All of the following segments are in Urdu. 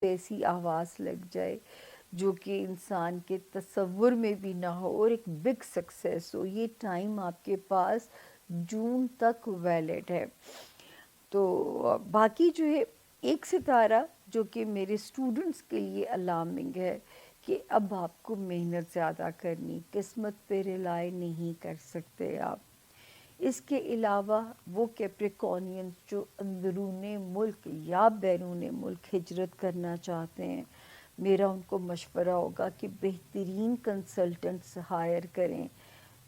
ایسی آواز لگ جائے جو کہ انسان کے تصور میں بھی نہ ہو اور ایک بگ سکسیس ہو. یہ ٹائم آپ کے پاس جون تک ویلڈ ہے. تو باقی جو ہے ایک ستارہ جو کہ میرے اسٹوڈنٹس کے لیے الارمنگ ہے کہ اب آپ کو محنت زیادہ کرنی، قسمت پہ ریلائی نہیں کر سکتے آپ. اس کے علاوہ وہ کیپریکونینز جو اندرون ملک یا بیرون ملک ہجرت کرنا چاہتے ہیں، میرا ان کو مشورہ ہوگا کہ بہترین کنسلٹنٹس ہائر کریں.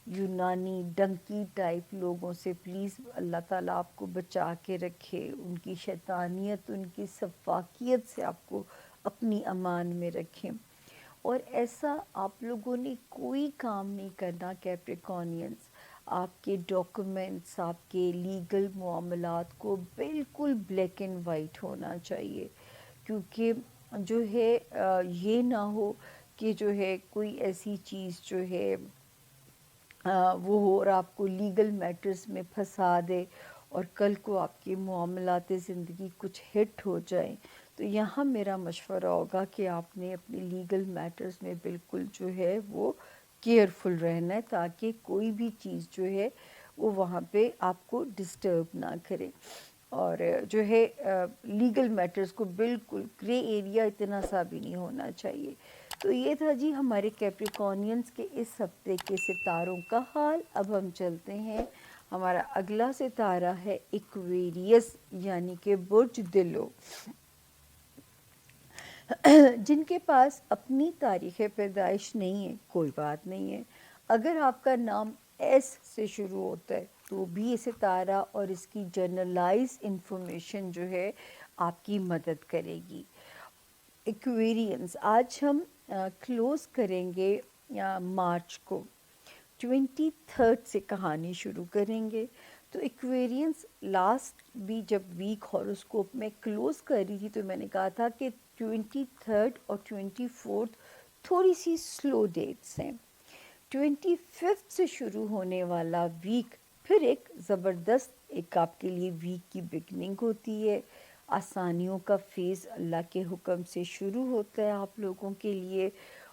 یونانی ڈنکی ٹائپ لوگوں سے پلیز اللہ تعالیٰ آپ کو بچا کے رکھے. ان کی شیطانیت، ان کی سفاکیت سے آپ کو اپنی امان میں رکھیں. اور ایسا آپ لوگوں نے کوئی کام نہیں کرنا کیپریکونینز. آپ کے ڈاکومنٹس، آپ کے لیگل معاملات کو بالکل بلیک اینڈ وائٹ ہونا چاہیے. کیونکہ جو ہے یہ نہ ہو کہ جو ہے کوئی ایسی چیز جو ہے وہ ہو اور آپ کو لیگل میٹرز میں پھنسا دے اور کل کو آپ کے معاملات زندگی کچھ ہٹ ہو جائیں. تو یہاں میرا مشورہ ہوگا کہ آپ نے اپنے لیگل میٹرز میں بالکل جو ہے وہ کیئرفل رہنا ہے تاکہ کوئی بھی چیز جو ہے وہ وہاں پہ آپ کو ڈسٹرب نہ کرے. اور جو ہے لیگل میٹرز کو بالکل گرے ایریا اتنا سا بھی نہیں ہونا چاہیے. تو یہ تھا جی ہمارے کیپریکونینز کے اس ہفتے کے ستاروں کا حال. اب ہم چلتے ہیں، ہمارا اگلا ستارہ ہے ایکویریس یعنی کہ برج دلو. جن کے پاس اپنی تاریخ پیدائش نہیں ہے کوئی بات نہیں ہے. اگر آپ کا نام ایس سے شروع ہوتا ہے تو بھی یہ ستارہ اور اس کی جنرلائز انفارمیشن جو ہے آپ کی مدد کرے گی. ایکویرینز آج ہم کلوز کریں گے مارچ کو، 23 سے کہانی شروع کریں گے. تو ایکویرینز لاسٹ بھی جب ویک ہاروسکوپ میں کلوز کر رہی تھی تو میں نے کہا تھا کہ 23 اور 24 تھوڑی سی سلو ڈیٹس ہیں. 25 سے شروع ہونے والا ویک پھر ایک زبردست ایک آپ کے لیے ویک کی بگننگ ہوتی ہے. آسانیوں کا فیز اللہ کے حکم سے شروع ہوتا ہے آپ لوگوں کے لیے.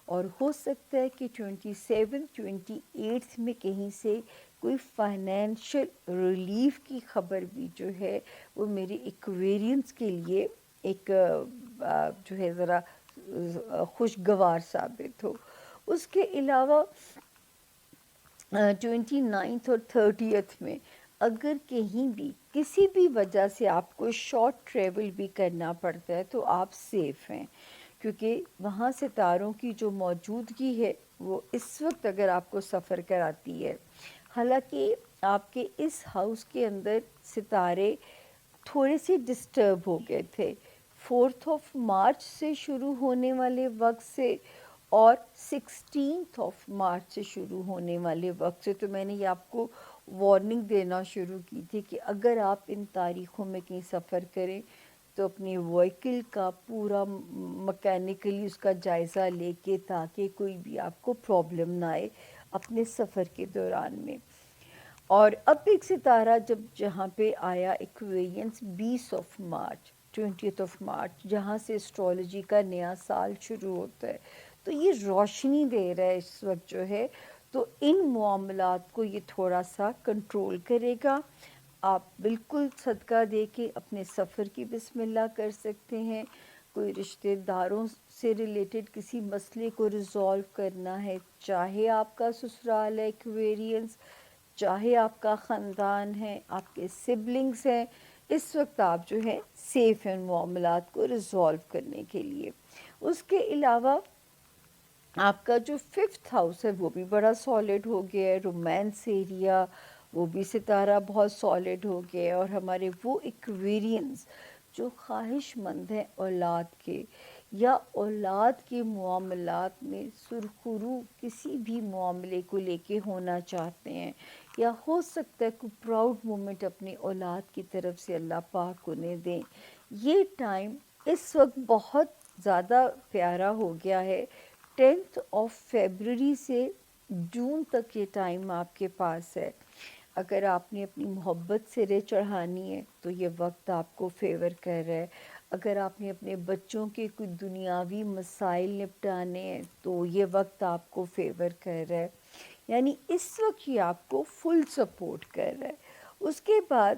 اور ہو سکتا ہے کہ 27 میں کہیں سے کوئی فائنینشل ریلیف کی خبر بھی جو ہے وہ میری ایکویرینس کے لیے ایک جو ہے ذرا خوشگوار ثابت ہو. اس کے علاوہ 29 اور 30 میں اگر کہیں بھی کسی بھی وجہ سے آپ کو شارٹ ٹریول بھی کرنا پڑتا ہے تو آپ سیف ہیں، کیونکہ وہاں ستاروں کی جو موجودگی ہے وہ اس وقت اگر آپ کو سفر کراتی ہے. حالانکہ آپ کے اس ہاؤس کے اندر ستارے تھوڑے سے ڈسٹرب ہو گئے تھے 4 مارچ سے شروع ہونے والے وقت سے اور 16 مارچ سے شروع ہونے والے وقت سے. تو میں نے یہ آپ کو وارننگ دینا شروع کی تھی کہ اگر آپ ان تاریخوں میں کہیں سفر کریں تو اپنی وہیکل کا پورا مکینیکلی اس کا جائزہ لے کے تاکہ کوئی بھی آپ کو پرابلم نہ آئے اپنے سفر کے دوران میں. اور اب ایک ستارہ جہاں پہ آیا ایکویرینس 20 مارچ جہاں سے اسٹرالوجی کا نیا سال شروع ہوتا ہے. تو یہ روشنی دے رہا ہے اس وقت جو ہے، تو ان معاملات کو یہ تھوڑا سا کنٹرول کرے گا. آپ بالکل صدقہ دے کے اپنے سفر کی بسم اللہ کر سکتے ہیں. کوئی رشتہ داروں سے ریلیٹڈ کسی مسئلے کو ریزالو کرنا ہے، چاہے آپ کا سسرال ہے ایکویرینس، چاہے آپ کا خاندان ہے، آپ کے سبلنگز ہیں، اس وقت آپ جو ہے سیف ہیں معاملات کو ریزالو کرنے کے لیے. اس کے علاوہ آپ کا جو 5th ہاؤس ہے وہ بھی بڑا سالڈ ہو گیا ہے. رومانس ایریا وہ بھی ستارہ بہت سالڈ ہو گیا ہے. اور ہمارے وہ ایکویرینز جو خواہش مند ہیں اولاد کے یا اولاد کے معاملات میں سرخرو کسی بھی معاملے کو لے کے ہونا چاہتے ہیں، یا ہو سکتا ہے کوئی پراؤڈ مومنٹ اپنی اولاد کی طرف سے اللہ پاک انہیں دیں، یہ ٹائم اس وقت بہت زیادہ پیارا ہو گیا ہے. 10 فیبرری سے جون تک یہ ٹائم آپ کے پاس ہے. اگر آپ نے اپنی محبت سرے چڑھانی ہے تو یہ وقت آپ کو فیور کر رہا ہے. اگر آپ نے اپنے بچوں کے کوئی دنیاوی مسائل نپٹانے ہیں تو یہ وقت آپ کو فیور کر رہا ہے، یعنی اس وقت یہ آپ کو فل سپورٹ کر رہا ہے۔ اس کے بعد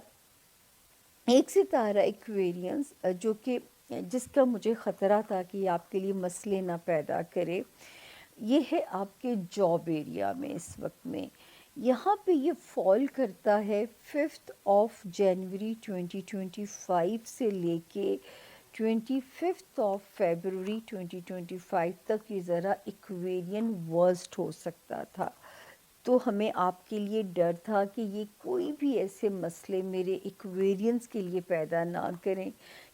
ایک ستارہ ایکویرینس جو کہ جس کا مجھے خطرہ تھا کہ یہ آپ کے لیے مسئلے نہ پیدا کرے، یہ ہے آپ کے جاب ایریا میں اس وقت میں۔ یہاں پہ یہ فال کرتا ہے 5 جنوری 2025 سے لے کے 25 فیبروری 2025 تک یہ ذرا ایکویرین ورسٹ ہو سکتا تھا۔ تو ہمیں آپ کے لیے ڈر تھا کہ یہ کوئی بھی ایسے مسئلے میرے ایکویرینس کے لیے پیدا نہ کریں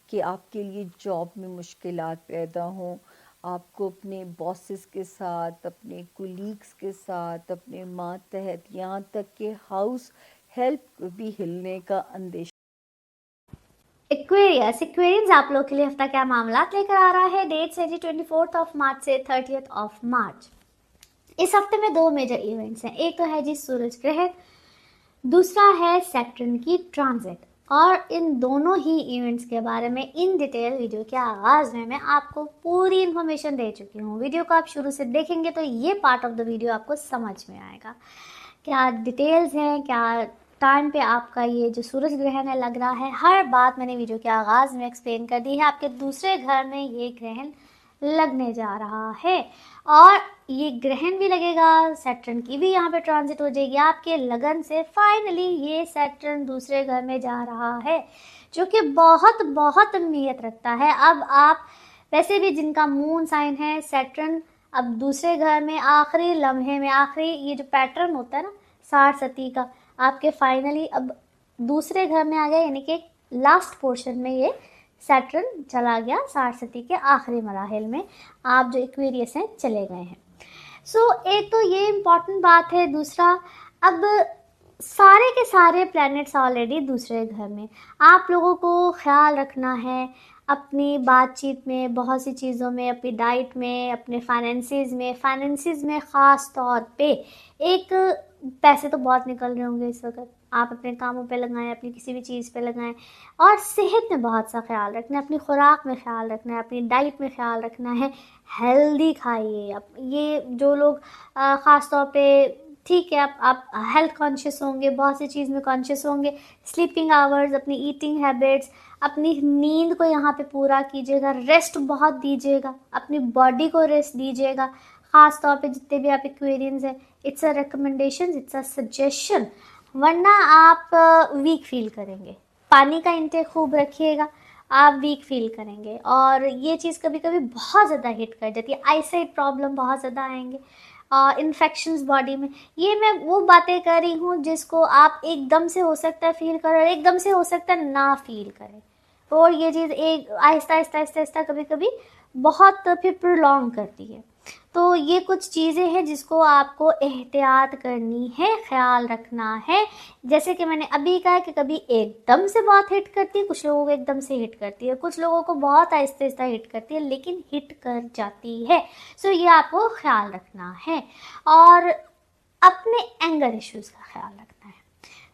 کہ آپ کے لیے جاب میں مشکلات پیدا ہوں، آپ کو اپنے باسز کے ساتھ، اپنے کولیگز کے ساتھ، اپنے ماتحت، یہاں تک کہ ہاؤس ہیلپ بھی ہلنے کا اندیشہ۔ ایکویرینز آپ لوگ کے لیے ہفتہ کیا معاملات لے کر آ رہا ہے؟ ڈیٹ ہے جی 24 مارچ سے 30 مارچ۔ اس ہفتے میں 2 میجر ایونٹس ہیں، ایک تو ہے جی سورج گرہن، دوسرا ہے سیٹرن کی ٹرانزٹ، اور ان دونوں ہی ایونٹس کے بارے میں ان ڈیٹیل ویڈیو کے آغاز میں آپ کو پوری انفارمیشن دے چکی ہوں۔ ویڈیو کو آپ شروع سے دیکھیں گے تو یہ پارٹ آف دا ویڈیو آپ کو سمجھ میں آئے گا، کیا ڈیٹیلز ہیں، کیا ٹائم پہ آپ کا یہ جو سورج گرہن ہے لگ رہا ہے، ہر بات میں نے ویڈیو کے آغاز میں ایکسپلین کر دی ہے۔ آپ کے دوسرے گھر میں یہ گرہن لگنے جا رہا ہے، اور یہ گرہن بھی لگے گا، سیٹرن کی بھی یہاں پہ ٹرانزٹ ہو جائے گی آپ کے لگن سے۔ فائنلی یہ سیٹرن دوسرے گھر میں جا رہا ہے، جو کہ بہت بہت اہمیت رکھتا ہے۔ اب آپ ویسے بھی جن کا مون سائن ہے سیٹرن، اب دوسرے گھر میں آخری لمحے میں، آخری یہ جو پیٹرن ہوتا ہے نا 60 کا، آپ کے فائنلی اب دوسرے گھر میں آ گیا، یعنی کہ لاسٹ پورشن میں یہ سیٹرن چلا گیا، 60 کے آخری مراحل میں آپ جو ایکویریس ہیں چلے گئے ہیں۔ ایک تو یہ امپورٹنٹ بات ہے۔ دوسرا، اب سارے کے سارے پلانٹس آلریڈی دوسرے گھر میں، آپ لوگوں کو خیال رکھنا ہے اپنی بات چیت میں، بہت سی چیزوں میں، اپنی ڈائٹ میں، اپنے فائنینسز میں خاص طور پہ۔ ایک پیسے تو بہت نکل رہے ہوں گے اس وقت، آپ اپنے کاموں پہ لگائیں، اپنی کسی بھی چیز پہ لگائیں، اور صحت میں بہت سا خیال رکھنا ہے، اپنی خوراک میں خیال رکھنا ہے، اپنی ڈائٹ میں خیال رکھنا ہے، ہیلدی کھائیے۔ یہ جو لوگ خاص طور پہ، ٹھیک ہے آپ ہیلتھ کانشیس ہوں گے، بہت سی چیز میں کانشیس ہوں گے، سلیپنگ آورز، اپنی ایٹنگ ہیبٹس، اپنی نیند کو یہاں پہ پورا کیجیے گا، ریسٹ بہت دیجیے گا، اپنی باڈی کو ریسٹ دیجیے گا، خاص طور پہ جتنے بھی آپ ایکویرینز ہیں۔ It's a recommendation, it's a suggestion, ورنہ آپ ویک فیل کریں گے۔ پانی کا انٹیک خوب رکھیے گا، آپ ویک فیل کریں گے، اور یہ چیز کبھی کبھی بہت زیادہ ہٹ کر جاتی ہے، آئی سائٹ پرابلم بہت زیادہ آئیں گے، انفیکشنز باڈی میں۔ یہ میں وہ باتیں کر رہی ہوں جس کو آپ ایک دم سے ہو سکتا ہے فیل کریں، اور ایک دم سے ہو سکتا ہے نہ فیل کریں، اور یہ چیز ایک آہستہ آہستہ آہستہ آہستہ کبھی کبھی بہت پھر پرولونگ کرتی ہے۔ تو یہ کچھ چیزیں ہیں جس کو آپ کو احتیاط کرنی ہے، خیال رکھنا ہے۔ جیسے کہ میں نے ابھی کہا کہ کبھی ایک دم سے بہت ہٹ کرتی ہے، کچھ لوگوں کو ایک دم سے ہٹ کرتی ہے، کچھ لوگوں کو بہت آہستہ آہستہ ہٹ کرتی ہے، لیکن ہٹ کر جاتی ہے۔ یہ آپ کو خیال رکھنا ہے، اور اپنے اینگر ایشوز کا خیال رکھنا ہے،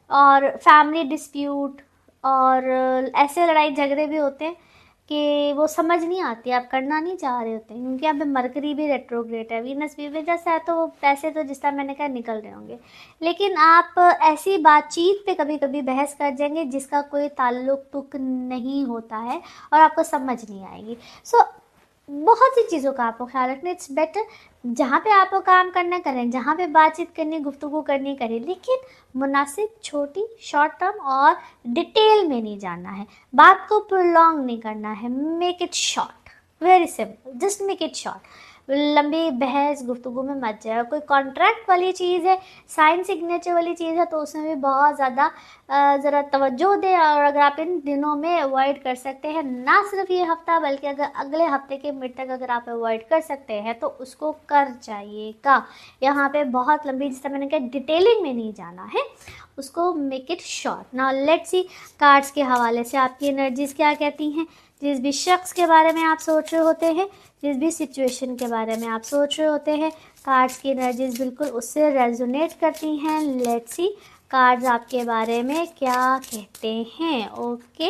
اور فیملی ڈسپیوٹ اور ایسے لڑائی جھگڑے بھی ہوتے ہیں کہ وہ سمجھ نہیں آتی، آپ کرنا نہیں چاہ رہے ہوتے ہیں، کیونکہ یہاں پہ مرکری بھی ریٹروگریڈ ہے، وینس بھی جیسا ہے، تو وہ پیسے تو جس طرح میں نے کہا نکل رہے ہوں گے، لیکن آپ ایسی بات چیت پہ کبھی کبھی بحث کر جائیں گے جس کا کوئی تعلق تک نہیں ہوتا ہے، اور آپ کو سمجھ نہیں آئے گی۔ بہت سی چیزوں کا آپ کو خیال رکھنا، اٹس بیٹر جہاں پہ آپ کو کام کرنا کریں، جہاں پہ بات چیت کرنی، گفتگو کرنی کریں، لیکن مناسب، چھوٹی، شارٹ ٹرم اور ڈیٹیل میں نہیں جاننا ہے، بات کو پرولونگ نہیں کرنا ہے، make it short, very simple, just make it short. لمبی بحث گفتگو میں مت جائے، اور کوئی کانٹریکٹ والی چیز ہے، سائن سگنیچر والی چیز ہے، تو اس میں بھی بہت زیادہ ذرا توجہ دیں، اور اگر آپ ان دنوں میں اوائڈ کر سکتے ہیں، نہ صرف یہ ہفتہ بلکہ اگر اگلے ہفتے کے مڈ تک اگر آپ اوائڈ کر سکتے ہیں تو اس کو کر جائیے گا۔ یہاں پہ بہت لمبی، جس طرح میں نے کہا ڈیٹیلنگ میں نہیں جانا ہے، اس کو make it short. Now let's see cards کے حوالے سے آپ کی انرجیز کیا کہتی ہیں۔ جس بھی شخص کے بارے میں آپ سوچ رہے ہوتے ہیں، جس بھی سچویشن کے بارے میں آپ سوچ رہے ہوتے ہیں، کارڈز کی انرجیز بالکل اس سے ریزونیٹ کرتی ہیں۔ لیٹس سی کارڈز آپ کے بارے میں کیا کہتے ہیں۔ اوکے،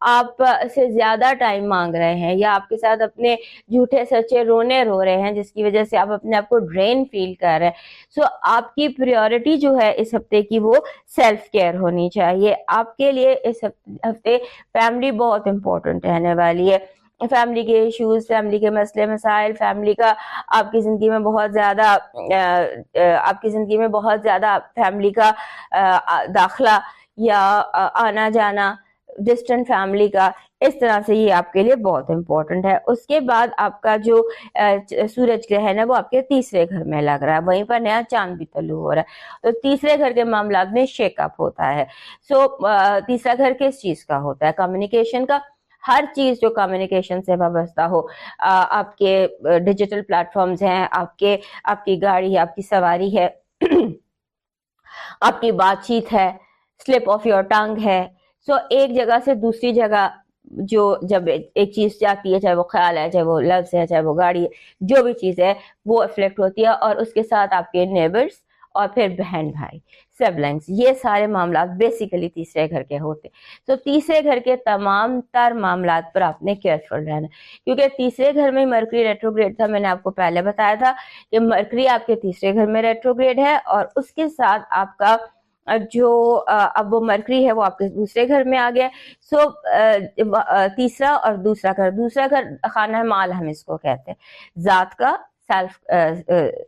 آپ سے زیادہ ٹائم مانگ رہے ہیں یا آپ کے ساتھ اپنے جھوٹے سچے رونے رو رہے ہیں جس کی وجہ سے آپ اپنے آپ کو ڈرین فیل کر رہے ہیں. سو آپ کی پریورٹی جو ہے اس ہفتے کی وہ سیلف کیئر ہونی چاہیے. آپ کے لیے اس ہفتے فیملی بہت امپورٹنٹ رہنے والی ہے. فیملی کے ایشوز، فیملی کے مسئلے مسائل، فیملی کا آپ کی زندگی میں بہت زیادہ فیملی کا داخلہ یا آنا جانا، ڈسٹنٹ فیملی کا، اس طرح سے یہ آپ کے لیے بہت امپورٹنٹ ہے. اس کے بعد آپ کا جو سورج گرہن ہے وہ آپ کے تیسرے گھر میں لگ رہا ہے، وہیں پر نیا چاند بھی طلوع ہو رہا ہے. تو تیسرے گھر کے معاملات میں شیک اپ ہوتا ہے. سو تیسرا گھر کس چیز کا ہوتا ہے؟ کمیونیکیشن کا. ہر چیز جو کمیونیکیشن سے وابستہ ہو، آپ کے ڈیجیٹل پلیٹ فارمز ہیں، آپ کی گاڑی ہے، آپ کی سواری ہے، آپ کی بات چیت ہے، سلپ آف یور ٹنگ ہے. سو ایک جگہ سے دوسری جگہ جو جب ایک چیز جاتی ہے، چاہے وہ خیال ہے، چاہے وہ لفظ ہے، چاہے وہ گاڑی ہے، جو بھی چیز ہے وہ افلیکٹ ہوتی ہے. اور اس کے ساتھ آپ کے نیبرز اور پھر بہن بھائی، سبلنگز، یہ سارے معاملات بیسیکلی تیسرے گھر کے ہوتے. تو تیسرے گھر کے تمام تر معاملات پر آپ نے کیئرفل رہنا، کیونکہ تیسرے گھر میں مرکری ریٹروگریڈ تھا. میں نے آپ کو پہلے بتایا تھا کہ مرکری آپ کے تیسرے گھر میں ریٹروگریڈ ہے، اور اس کے ساتھ آپ کا جو اب وہ مرکری ہے وہ آپ کے دوسرے گھر میں آ گیا. سو تیسرا اور دوسرا گھر خانہ مال ہم اس کو کہتے ہیں، ذات کا، سیلف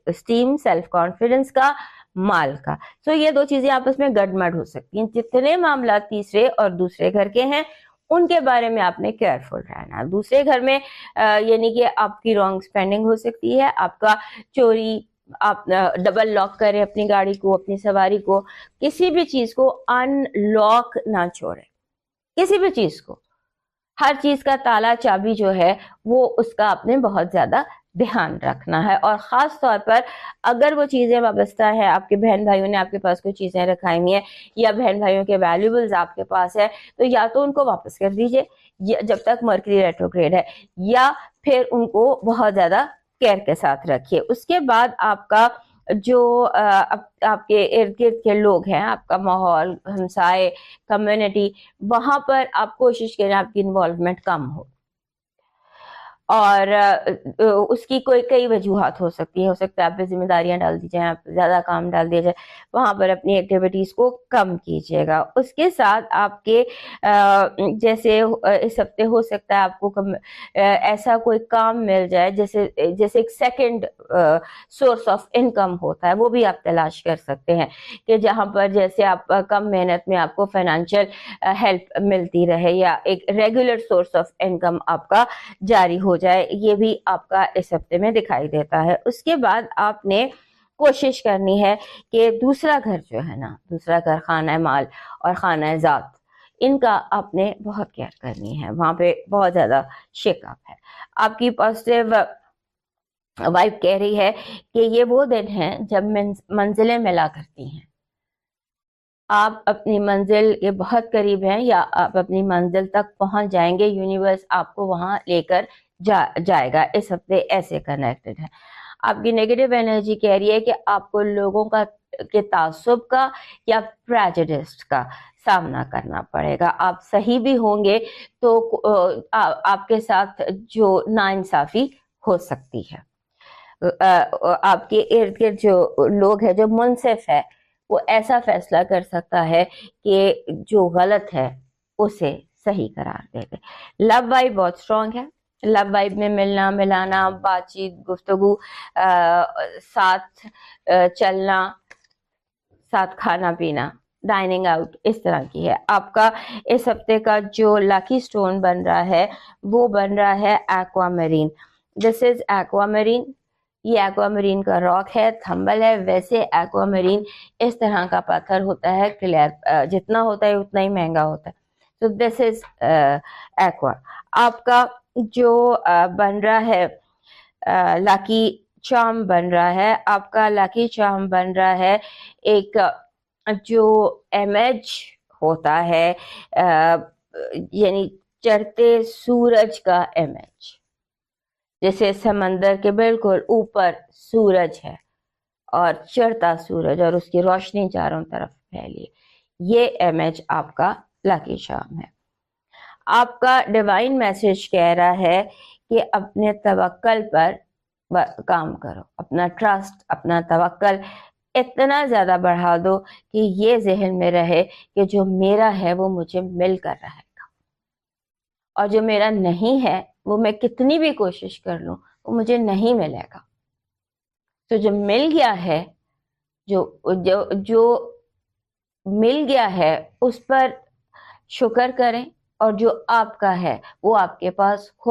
اسٹیم، سیلف کانفیڈنس کا، مال کا. سو یہ دو چیزیں آپس میں گڈمڈ ہو سکتی ہیں. جتنے معاملات تیسرے اور دوسرے گھر کے ہیں ان کے بارے میں آپ نے کیئرفل رہنا. دوسرے گھر میں یعنی کہ آپ کی رانگ اسپینڈنگ ہو سکتی ہے، آپ کا چوری، آپ ڈبل لاک کریں اپنی گاڑی کو، اپنی سواری کو، کسی بھی چیز کو ان لاک نہ چھوڑیں. کسی بھی چیز کو، ہر چیز کا تالا چابی جو ہے وہ اس کا آپ نے بہت زیادہ دھیان رکھنا ہے. اور خاص طور پر اگر وہ چیزیں وابستہ ہے، آپ کے بہن بھائیوں نے آپ کے پاس کوئی چیزیں رکھائی ہوئی ہیں یا بہن بھائیوں کے ویلیوبلز آپ کے پاس ہے، تو یا تو ان کو واپس کر دیجئے جب تک مرکری ریٹروگریڈ ہے، یا پھر ان کو بہت زیادہ کیئر کے ساتھ رکھیے. اس کے بعد آپ کا جو آپ کے ارد گرد کے لوگ ہیں، آپ کا ماحول، ہمسائے، کمیونٹی، وہاں پر آپ کوشش کریں آپ کی انوالومنٹ کم ہو. اور اس کی کئی وجوہات ہو سکتی ہے. ہو سکتا ہے آپ پہ ذمہ داریاں ڈال دی جائیں، آپ پہ زیادہ کام ڈال دیا جائے، وہاں پر اپنی ایکٹیویٹیز کو کم کیجیے گا. اس کے ساتھ آپ کے جیسے اس ہفتے ہو سکتا ہے آپ کو ایسا کوئی کام مل جائے جیسے ایک سیکنڈ سورس آف انکم ہوتا ہے، وہ بھی آپ تلاش کر سکتے ہیں کہ جہاں پر جیسے آپ کم محنت میں آپ کو فائنینشیل ہیلپ ملتی رہے یا ایک ریگولر سورس آف انکم آپ کا جاری ہو جائے. یہ بھی آپ کا اس ہفتے میں دکھائی دیتا ہے. اس کے بعد آپ نے کوشش کرنی ہے کہ دوسرا گھر جو ہے نا، دوسرا گھر خانہ مال اور خانہ ذات، ان کا آپ نے بہت کیئر کرنی ہے. وہاں پہ بہت زیادہ شیک اپ ہے. آپ کی پازیٹیو وائب کہہ رہی ہے کہ یہ وہ دن ہیں جب منزلیں ملا کرتی ہیں. آپ اپنی منزل کے بہت قریب ہیں یا آپ اپنی منزل تک پہنچ جائیں گے. یونیورس آپ کو وہاں لے کر جائے گا. اس ہفتے ایسے کنیکٹڈ ہے. آپ کی نیگیٹو انرجی کہہ رہی ہے کہ آپ کو لوگوں کے تعصب کا یا پریجڈسٹ کا سامنا کرنا پڑے گا. آپ صحیح بھی ہوں گے تو آپ کے ساتھ جو ناانصافی ہو سکتی ہے. آپ کے ارد گرد جو لوگ ہیں، جو منصف ہے، وہ ایسا فیصلہ کر سکتا ہے کہ جو غلط ہے اسے صحیح قرار دے دے. لو وائب بہت اسٹرانگ ہے. لو وائب میں ملنا ملانا، بات چیت، گفتگو، ساتھ چلنا، ساتھ کھانا پینا، ڈائننگ آؤٹ، اس طرح کی ہے. آپ کا اس ہفتے کا جو لاکی سٹون بن رہا ہے وہ بن رہا ہے ایکوا میرین. دس از ایکوا میرین. یہ ایکوا میرین کا راک ہے، تھمبل ہے. ویسے ایکوا میرین اس طرح کا پتھر ہوتا ہے، کلیئر جتنا ہوتا ہے اتنا ہی مہنگا ہوتا ہے. تو دس از ایکوا. آپ کا جو بن رہا ہے لاکی چارم بن رہا ہے، آپ کا لاکی چارم بن رہا ہے ایک جو امیج ہوتا ہے یعنی چڑھتے سورج کا امیج، جیسے سمندر کے بالکل اوپر سورج ہے اور چڑھتا سورج اور اس کی روشنی چاروں طرف پھیلی. یہ امیج آپ کا لاکی چارم ہے. آپ کا ڈیوائن میسج کہہ رہا ہے کہ اپنے توکل پر کام کرو، اپنا ٹرسٹ، اپنا توکل اتنا زیادہ بڑھا دو کہ یہ ذہن میں رہے کہ جو میرا ہے وہ مجھے مل کر رہے گا، اور جو میرا نہیں ہے وہ میں کتنی بھی کوشش کر لوں وہ مجھے نہیں ملے گا۔ تو جو مل گیا ہے، جو مل گیا ہے اس پر شکر کریں، اور جو آپ کا ہے وہ آپ کے پاس ہو